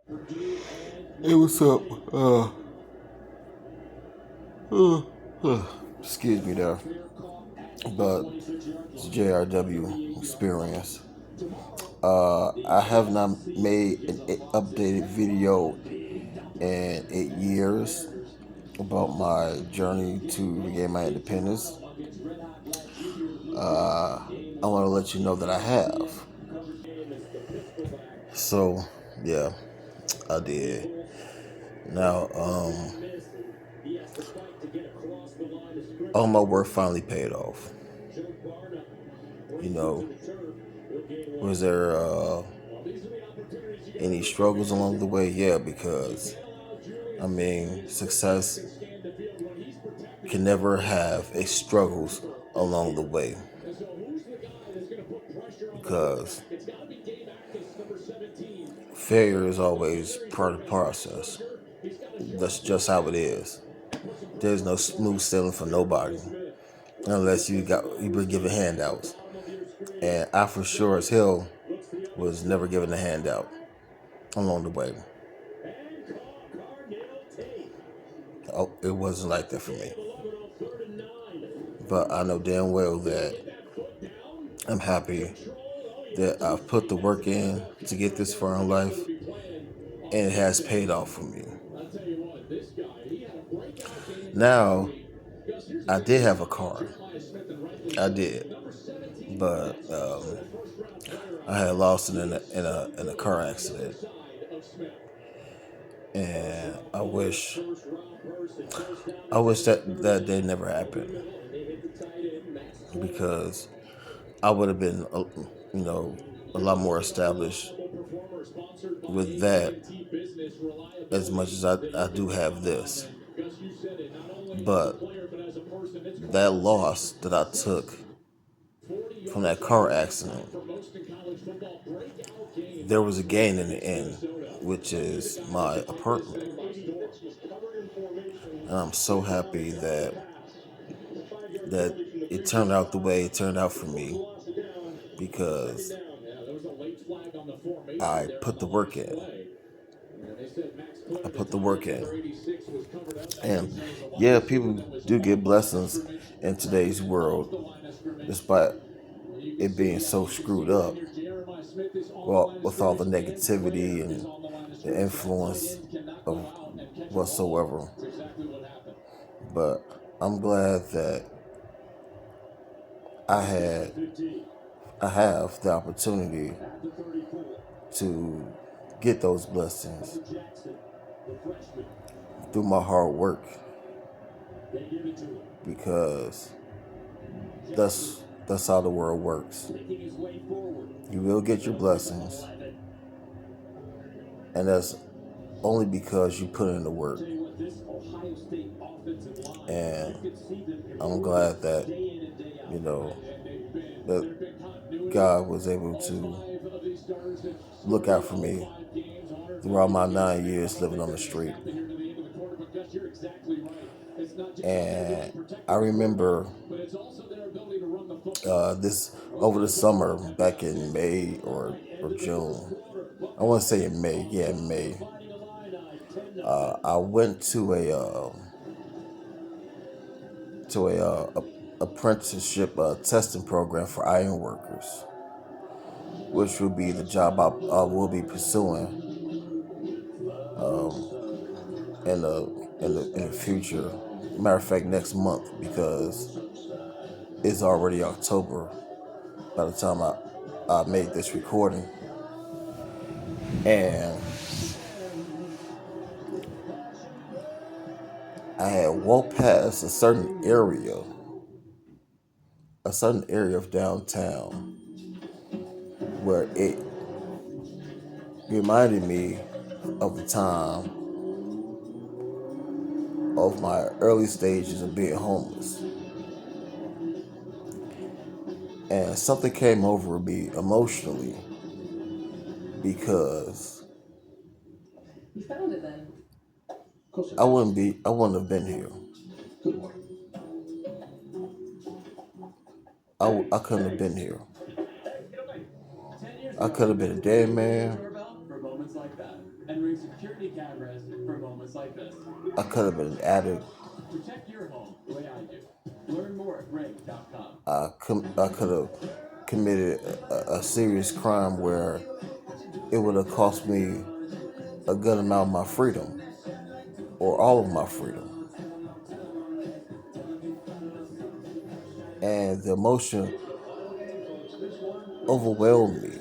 Hey, what's up? Uh, excuse me there, but it's JRW experience. I have not made an updated video in 8 years about my journey to regain my independence. I want to let you know that I have. So, yeah, I did. Now, all my work finally paid off. You know, was there any struggles along the way? Yeah, because success can never have a struggles along the way, because failure is always part of the process. That's just how it is. There's no smooth sailing for nobody unless you've been given handouts. And I for sure as hell was never given a handout along the way. Oh, it wasn't like that for me. But I know damn well that I'm happy that I've put the work in to get this far in life, and it has paid off for me. Now, I did have a car. I did. But I had lost it in a car accident. And I wish that day never happened, because I would have been, a lot more established with that, as much as I do have this. But that loss that I took from that car accident, there was a gain in the end, which is my apartment. And I'm so happy that it turned out the way it turned out for me, because I put the work in. I put the work in. And yeah, people do get blessings in today's world, despite it being so screwed up. Well, with all the negativity and the influence of whatsoever. But I'm glad that I have the opportunity to get those blessings through my hard work, because that's how the world works. You will get your blessings, and that's only because you put in the work. And I'm glad that that God was able to look out for me throughout my 9 years living on the street. And I remember this over the summer, back in May or June. I want to say in May. Yeah, in May. I went to a apprenticeship testing program for iron workers, which will be the job I will be pursuing in the future. Matter of fact, next month, because it's already October by the time I made this recording. And I had walked past a certain area of downtown, where it reminded me of the time of my early stages of being homeless. And something came over me emotionally, because I wouldn't have been here. I couldn't have been here. I could have been a dead man, and ring security cameras for moments like this. I could have been an addict. Protect your home the way I do. Learn more at ring.com. I could have committed a serious crime where it would have cost me a good amount of my freedom or all of my freedom. And the emotion overwhelmed me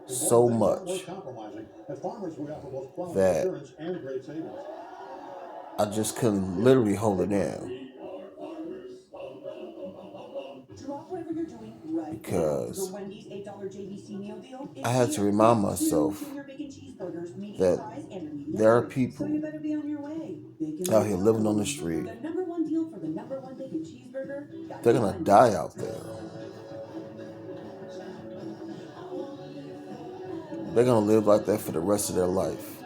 so much that I just couldn't literally hold it in. Because I had to remind myself that there are people out here living on the street. They're gonna die out there. They're gonna live like that for the rest of their life,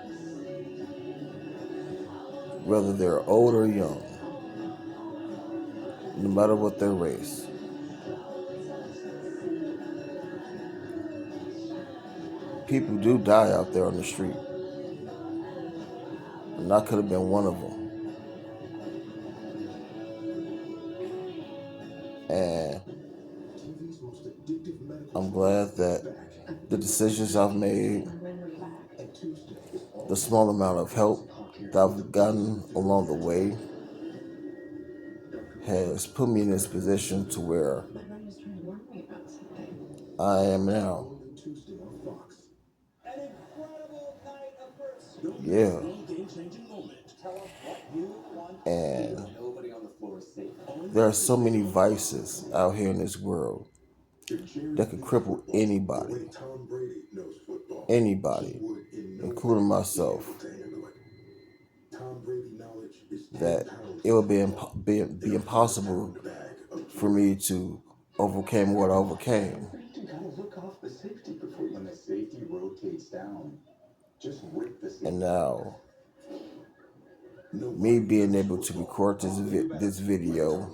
whether they're old or young, no matter what their race. People do die out there on the street, and I could have been one of them. And I'm glad that the decisions I've made, the small amount of help that I've gotten along the way, has put me in this position to where I am now. Yeah. And there are so many vices out here in this world that could cripple anybody. Anybody, including myself. That it would be impossible for me to overcome what I overcame. And now, me being able to record this video,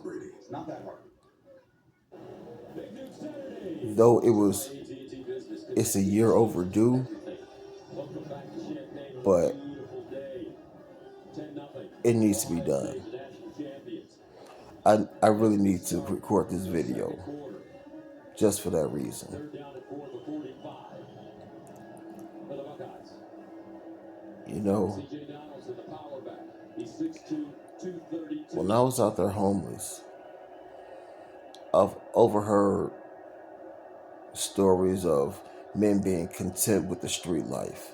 though it's a year overdue, but it needs to be done. I really need to record this video just for that reason. You know, when I was out there homeless, I've overheard stories of men being content with the street life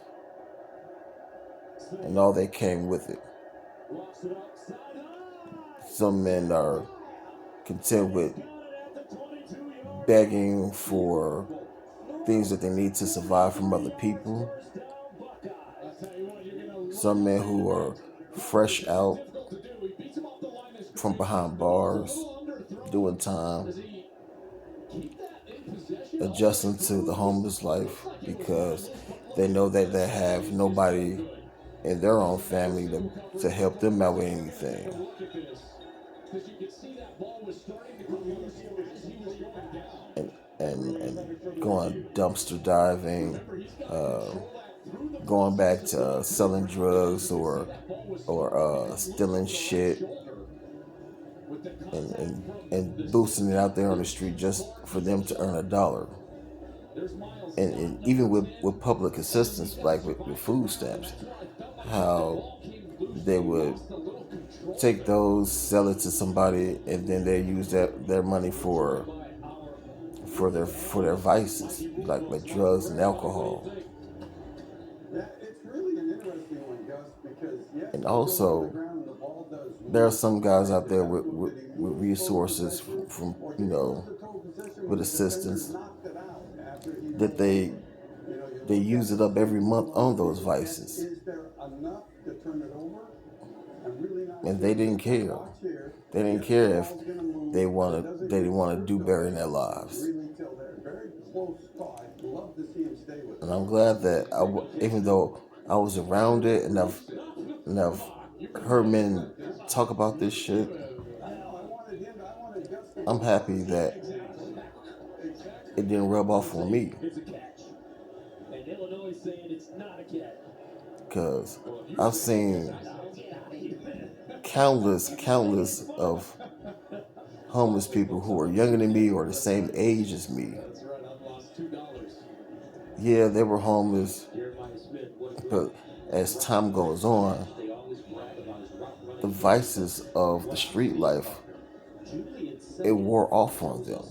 and all that came with it. Some men are content with begging for things that they need to survive from other people. Some men who are fresh out from behind bars, doing time, adjusting to the homeless life because they know that they have nobody in their own family to help them out with anything. And going dumpster diving, going back to selling drugs or stealing shit and boosting it out there on the street just for them to earn $1. And even with public assistance, like with food stamps, how they would take those, sell it to somebody, and then they use their money for their vices, like drugs and alcohol. And also, there are some guys out there with resources from with assistance that they use it up every month on those vices. And they didn't care. They didn't care if they didn't want to do better in their lives. And I'm glad that even though I was around it and I've heard men talk about this shit, I'm happy that it didn't rub off on me. And Illinois saying it's not a catch. because I've seen countless of homeless people who are younger than me or the same age as me. Yeah, they were homeless, but as time goes on, the vices of the street life, it wore off on them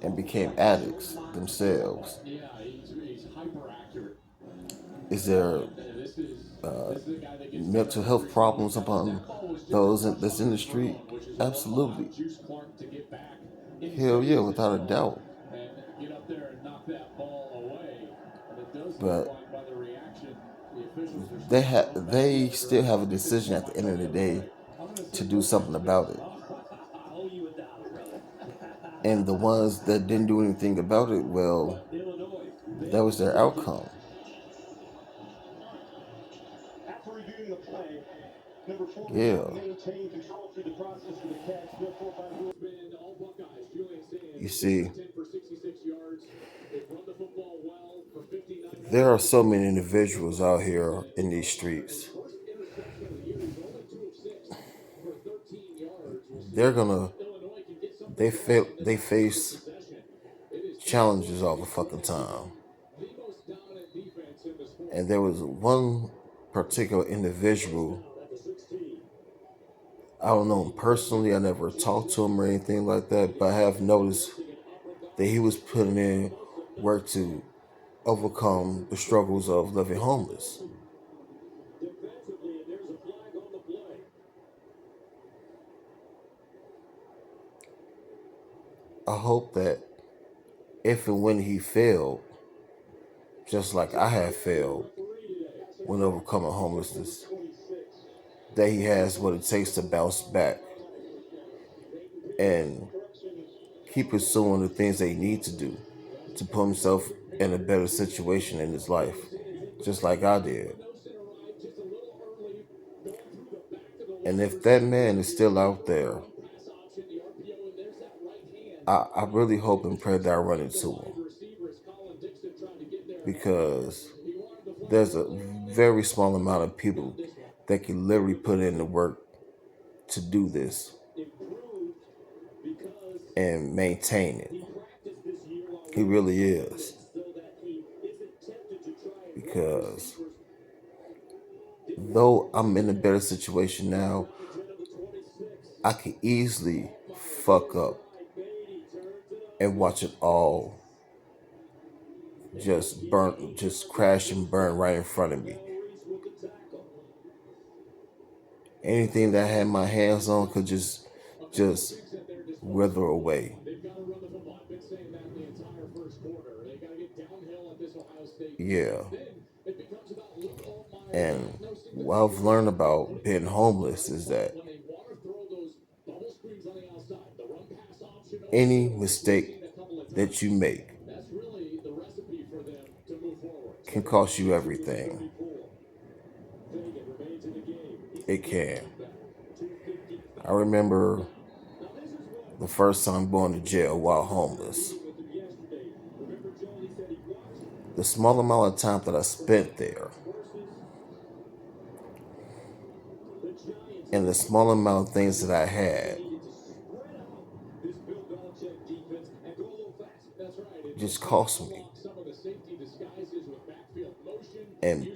and became addicts themselves. Is there mental health problems among those that's in the street? Absolutely. Hell yeah, without a doubt. But they still have a decision at the end of the day to do something about it. And the ones that didn't do anything about it, well, that was their outcome. Yeah. You see, there are so many individuals out here in these streets. They're gonna they face challenges all the fucking time. And there was one particular individual, I don't know him personally, I never talked to him or anything like that, but I have noticed that he was putting in work to overcome the struggles of living homeless. I hope that if and when he failed, just like I have failed when overcoming homelessness, that he has what it takes to bounce back and keep pursuing the things they need to do to put himself in a better situation in his life, just like I did. And if that man is still out there, I really hope and pray that I run into him, because there's a very small amount of people that can literally put in the work to do this and maintain it. He really is. Because though I'm in a better situation now, I could easily fuck up and watch it all just crash and burn right in front of me. Anything that I had my hands on could just wither away. Yeah. And what I've learned about being homeless is that any mistake that you make can cost you everything. It can. I remember the first time going to jail while homeless. The small amount of time that I spent there and the small amount of things that I had just cost me. And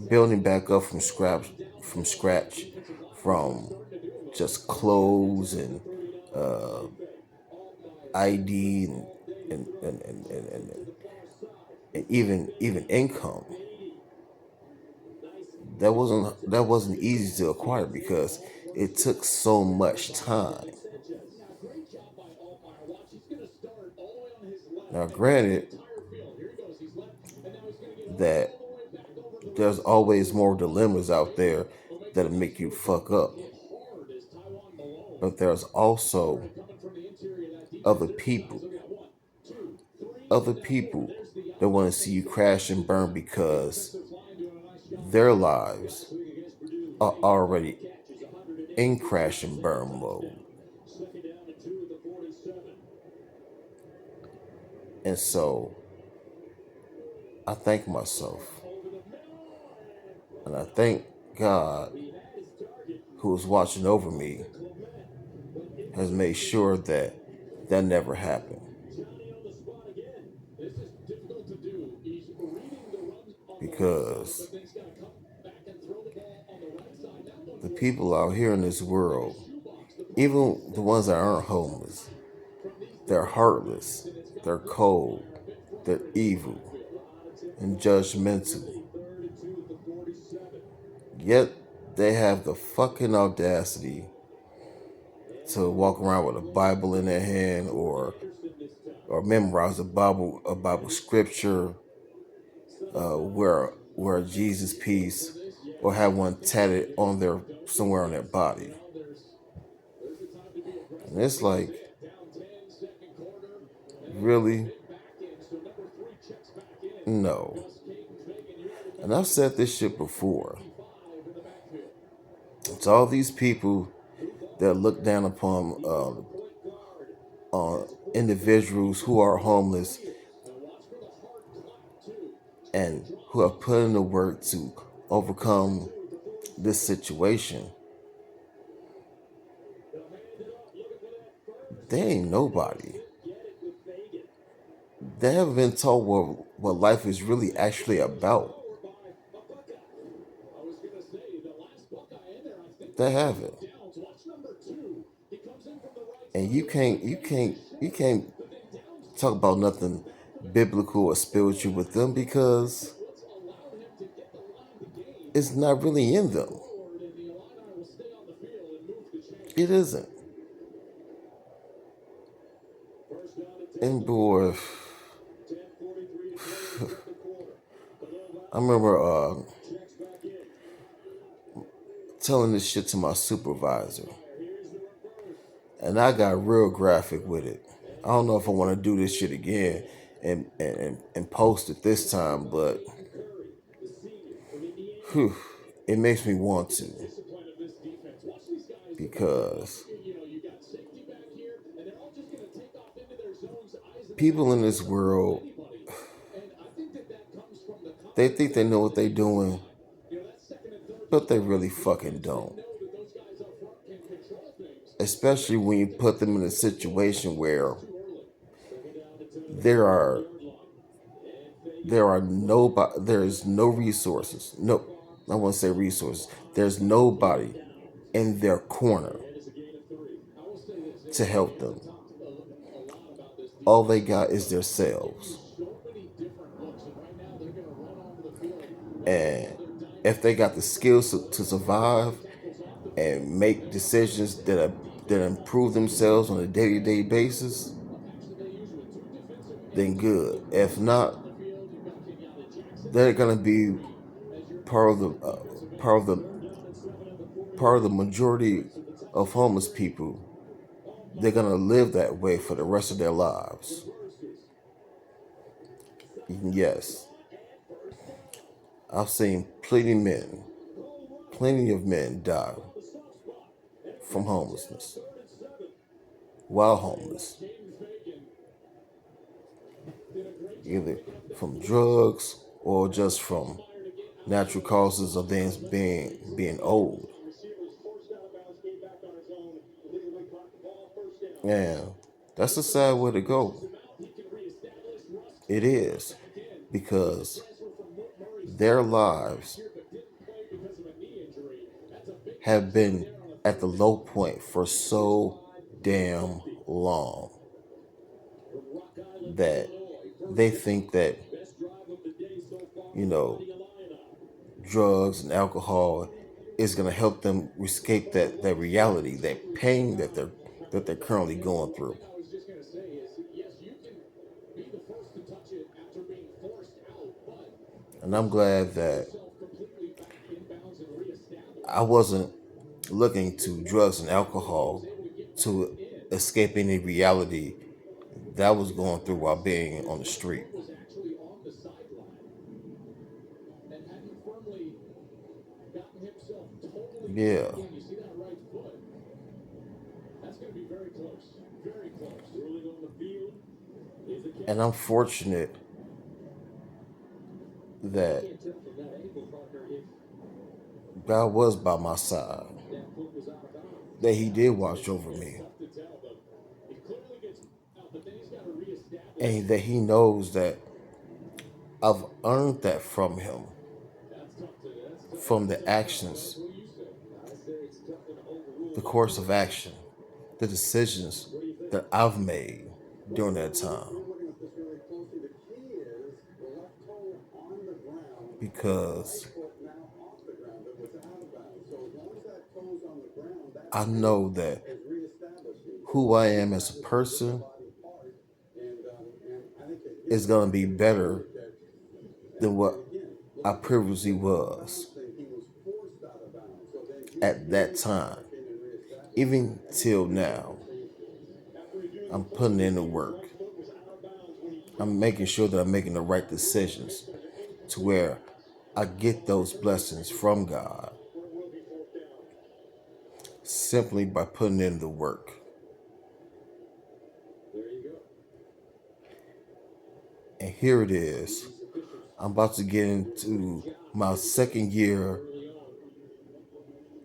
building back up from scratch, from just clothes and ID and even income. That wasn't easy to acquire because it took so much time. Now, granted, that there's always more dilemmas out there that'll make you fuck up. But there's also other people that want to see you crash and burn because their lives are already in crash and burn mode. And so I thank myself And I thank God, who is watching over me, has made sure that that never happened. Because the people out here in this world, even the ones that aren't homeless, they're heartless, they're cold, they're evil, and judgmental. Yet they have the fucking audacity to walk around with a Bible in their hand or memorize a Bible scripture, wear a Jesus piece, or have one tatted on their somewhere on their body. And it's like, really? No. And I've said this shit before. It's all these people that look down upon individuals who are homeless and who have put in the work to overcome this situation. They ain't nobody. They haven't been told what life is really actually about. They haven't. And you can't talk about nothing biblical or spiritual with them because it's not really in them. It isn't. And boy, I remember telling this shit to my supervisor, and I got real graphic with it. I don't know if I want to do this shit again and post it this time, but it makes me want to, because people in this world, they think they know what they're doing, but they really fucking don't. Especially when you put them in a situation where there are there's no resources. No, I want to say resources. There's nobody in their corner to help them. All they got is themselves. And if they got the skills to survive and make decisions that improve themselves on a day-to-day basis, then good. If not, they're gonna be part of the majority of homeless people. They're gonna live that way for the rest of their lives. Yes, I've seen plenty of men die from homelessness while homeless, either from drugs or just from natural causes of them being old. And that's a sad way to go. It is, because their lives have been at the low point for so damn long that they think that, you know, drugs and alcohol is going to help them escape that reality, that pain that they're currently going through. And I'm glad that I wasn't looking to drugs and alcohol to escape any reality that I was going through while being on the street. Yeah. And I'm fortunate that God was by my side, that He did watch over me, and that He knows that I've earned that from Him, from the actions, the course of action, the decisions that I've made during that time. Because I know that who I am as a person is going to be better than what I previously was at that time. Even till now, I'm putting in the work. I'm making sure that I'm making the right decisions to where I get those blessings from God simply by putting in the work. And here it is. I'm about to get into my second year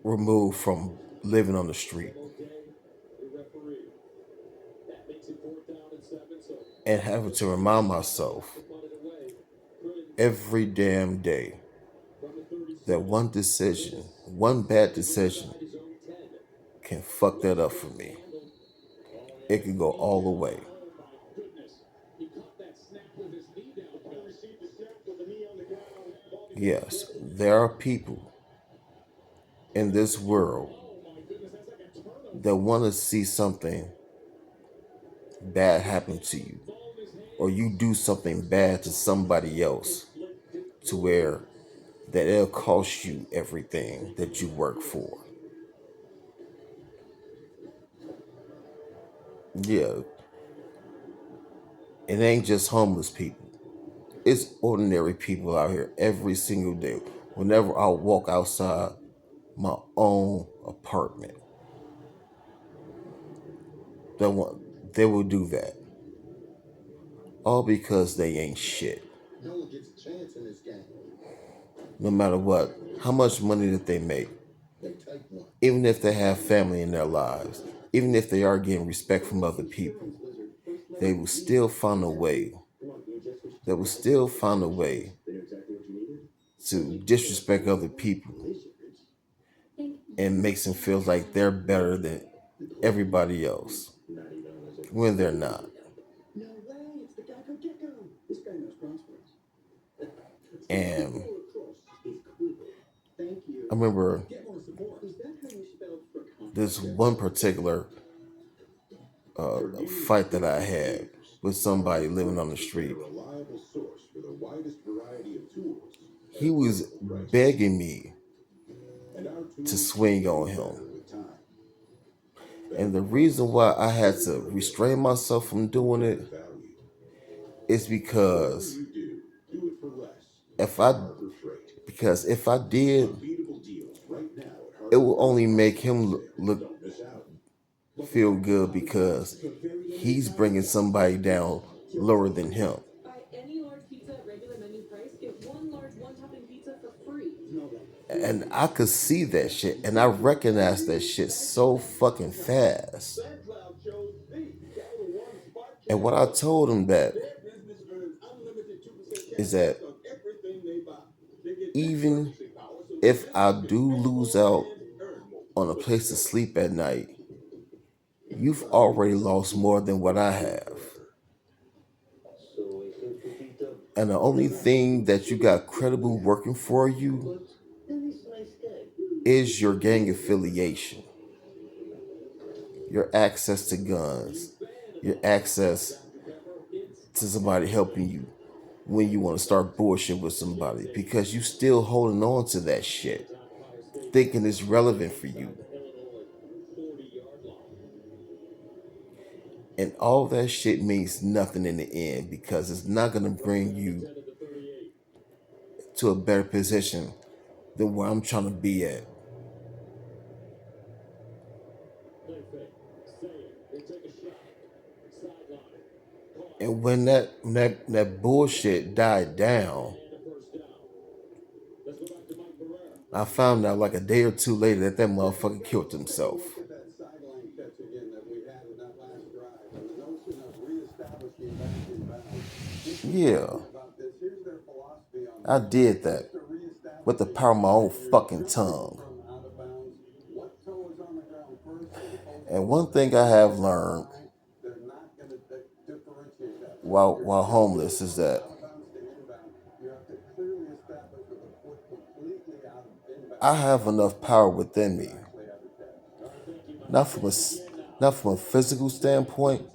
removed from living on the street, and having to remind myself every damn day that one decision, one bad decision, can fuck that up for me. It can go all the way. Yes, there are people in this world that want to see something bad happen to you, or you do something bad to somebody else, to where that it'll cost you everything that you work for. Yeah, it ain't just homeless people. It's ordinary people out here every single day. Whenever I walk outside my own apartment, they will do that. All because they ain't shit. No one gets a chance in this game. No matter what, how much money that they make, even if they have family in their lives, even if they are getting respect from other people, they will still find a way. They will still find a way to disrespect other people and makes them feel like they're better than everybody else when they're not. And I remember this one particular fight that I had with somebody living on the street. He was begging me to swing on him. And the reason why I had to restrain myself from doing it is because if I did, it will only make him feel good because he's bringing somebody down lower than him. And I could see that shit, and I recognized that shit so fucking fast. And what I told him that is that even if I do lose out on a place to sleep at night, you've already lost more than what I have. And the only thing that you got credible working for you is your gang affiliation, your access to guns, your access to somebody helping you when you want to start bullshit with somebody, because you still holding on to that shit, thinking it's relevant for you. And all that shit means nothing in the end, because it's not going to bring you to a better position than where I'm trying to be at. And when that bullshit died down, I found out like a day or two later that that motherfucker killed himself. Yeah, I did that with the power of my own fucking tongue. And one thing I have learned while homeless is that I have enough power within me, not from a not from a physical standpoint,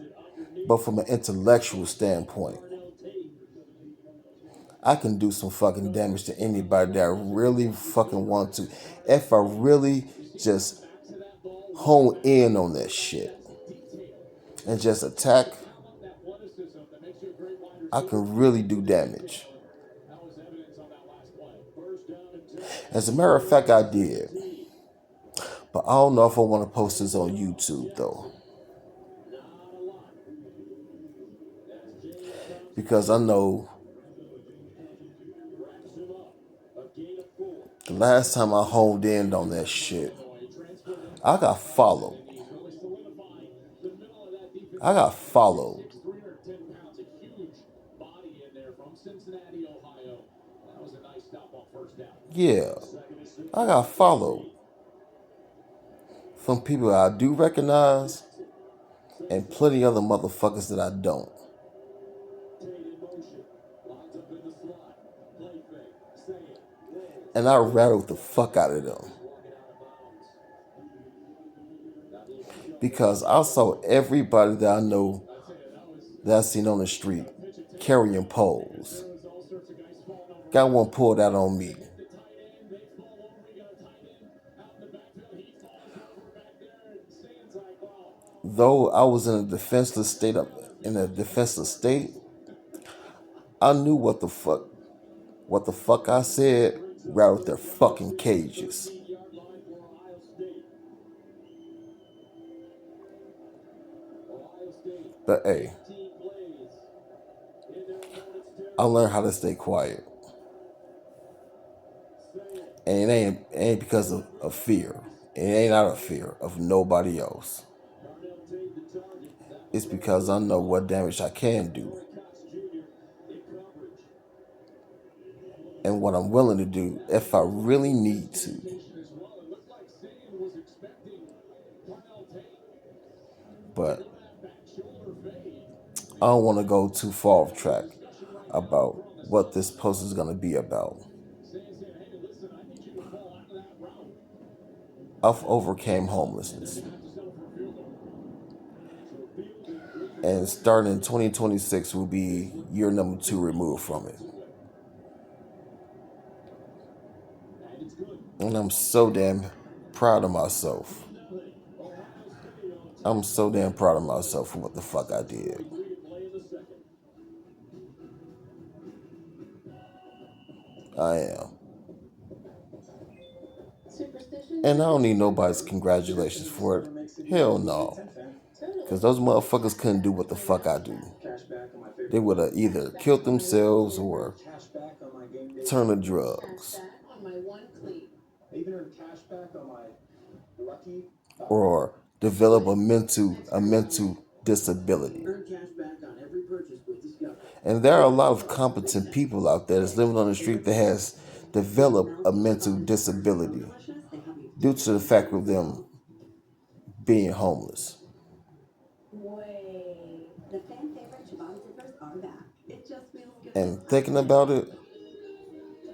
but from an intellectual standpoint. I can do some fucking damage to anybody that I really fucking want to, if I really just hone in on that shit and just attack. I can really do damage. As a matter of fact, I did. But I don't know if I want to post this on YouTube though. Because I know the last time I honed in on that shit, I got followed. I got followed. Yeah, I got followed from people I do recognize and plenty other motherfuckers that I don't. And I rattled the fuck out of them. Because I saw everybody that I know that I seen on the street carrying poles. Got one pulled out on me. Though I was in a defenseless state, I knew what the fuck I said rattled their fucking cages. But hey, I learned how to stay quiet. And it ain't because of fear. It ain't out of fear of nobody else. It's because I know what damage I can do. And what I'm willing to do if I really need to. But I don't want to go too far off track about what this post is going to be about. I've overcame homelessness. And starting in 2026 will be year number 2 removed from it. And I'm so damn proud of myself. I'm so damn proud of myself for what the fuck I did. I am. And I don't need nobody's congratulations for it. Hell no. Because those motherfuckers couldn't do what the fuck I do. They would have either killed themselves or turned to drugs. Or develop a mental disability. And there are a lot of competent people out there that's living on the street that has developed a mental disability due to the fact of them being homeless. And thinking about it,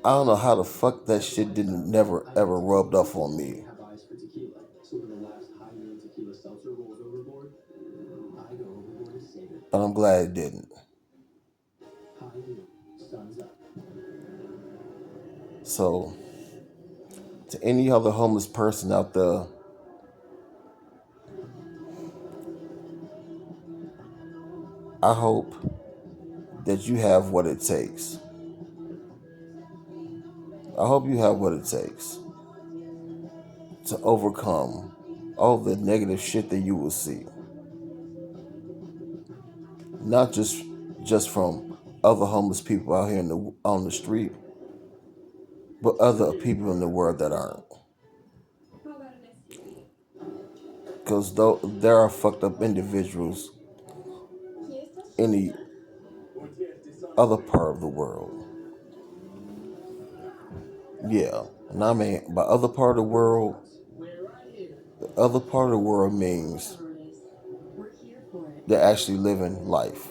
I don't know how the fuck that shit didn't never ever rubbed off on me. But I'm glad it didn't. So, to any other homeless person out there, I hope that you have what it takes. I hope you have what it takes to overcome all the negative shit that you will see. Not just from other homeless people out here on the street, but other people in the world that aren't. Because though there are fucked up individuals in the other part of the world. Yeah. And I mean, by other part of the world, the other part of the world means they're actually living life.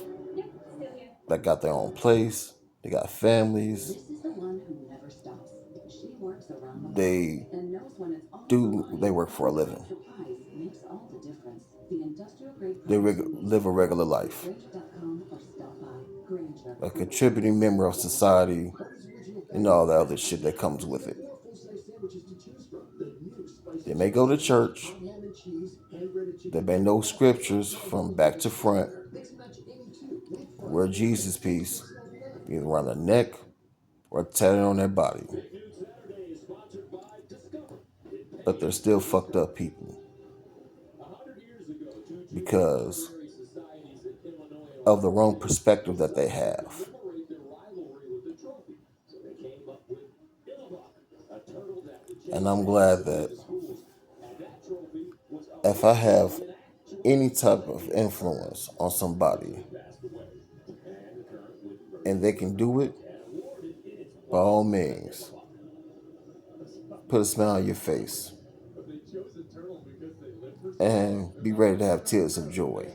They got their own place, they got families, they they work for a living. They live a regular life. A contributing member of society and all the other shit that comes with it. They may go to church. There may know scriptures from back to front. Wear Jesus piece either around their neck or tatted on their body. But they're still fucked up people because of the wrong perspective that they have. And I'm glad that if I have any type of influence on somebody and they can do it, by all means, put a smile on your face and be ready to have tears of joy.